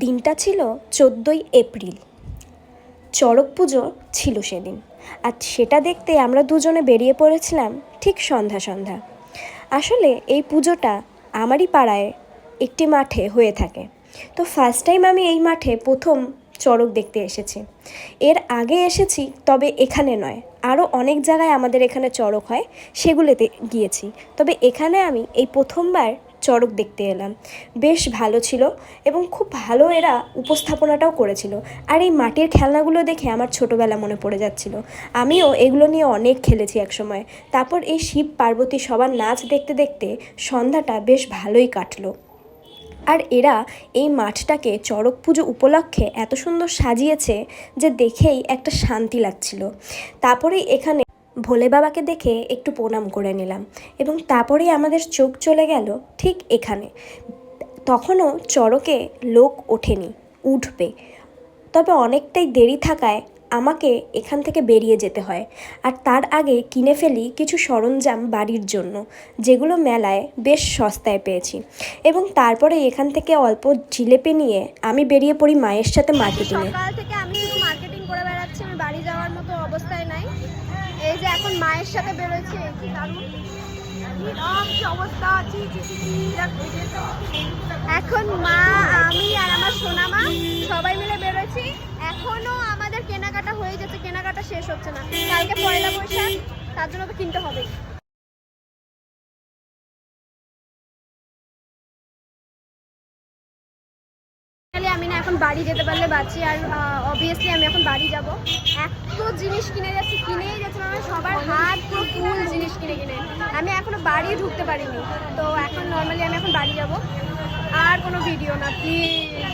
দিনটা ছিল 14ই এপ্রিল। চড়ক পুজো ছিল সেদিন, আর সেটা দেখতে আমরা দুজনে বেরিয়ে পড়েছিলাম ঠিক সন্ধ্যা সন্ধ্যা। আসলে এই পুজোটা আমারই পাড়ায় একটি মাঠে হয়ে থাকে। তো ফার্স্ট টাইম আমি এই মাঠে প্রথম চড়ক দেখতে এসেছি। এর আগে এসেছি, তবে এখানে নয়, আরও অনেক জায়গায় আমাদের এখানে চড়ক হয়, সেগুলোতে গিয়েছি। তবে এখানে আমি এই প্রথমবার চড়ক দেখতে এলাম। বেশ ভালো ছিল এবং খুব ভালো এরা উপস্থাপনাটাও করেছিল। আর এই মাটির খেলনাগুলো দেখে আমার ছোটোবেলা মনে পড়ে যাচ্ছিল। আমিও এগুলো নিয়ে অনেক খেলেছি একসময়। তারপর এই শিব পার্বতী সবার নাচ দেখতে দেখতে সন্ধ্যাটা বেশ ভালোই কাটলো। আর এরা এই মাঠটাকে চড়ক পুজো উপলক্ষে এত সুন্দর সাজিয়েছে যে দেখেই একটা শান্তি লাগছিল। তারপরেই এখানে ভোলে বাবাকে দেখে একটু প্রণাম করে নিলাম এবং তারপরেই আমাদের চোখ চলে গেল ঠিক এখানে। তখনও চড়কে লোক ওঠেনি, উঠবে, তবে অনেকটাই দেরি থাকায় আমাকে এখান থেকে বেরিয়ে যেতে হয়। আর তার আগে কিনে ফেলি কিছু সরঞ্জাম বাড়ির জন্য, যেগুলো মেলায় বেশ সস্তায় পেয়েছি। এবং তারপরে এখান থেকে অল্প জিলেপি নিয়ে আমি বেরিয়ে পড়ি মায়ের সাথে মার্কেটিংয়ে। সকাল থেকে আমি শুধু মার্কেটিং করে বেড়াচ্ছি, আমি বাড়ি যাওয়ার মতো অবস্থায় নাই। এই যে এখন মায়ের সাথে বেরোচ্ছি, এখন মা, আমি আর আমার সোনা মা সবাই মিলে বেরোচ্ছি। এখনো আমাদের কেনাকাটা হয়ে যাচ্ছে, কেনাকাটা শেষ হচ্ছে না। কালকে পয়লা বৈশাখ, তার জন্য তো কিনতে হবে। আমি না এখন বাড়ি যেতে পারলে বাঁচি, আর অবভিয়াসলি আমি এখন বাড়ি যাব। এত জিনিস কিনে যাচ্ছি, কিনেই যাচ্ছে, মানে সবার হাত পুরো ফুল জিনিস কিনে কিনে। আমি এখনো বাড়ি ঢুকতে পারিনি, তো এখন নর্মালি আমি এখন বাড়ি যাব। আর কোনো ভিডিও না প্লিজ।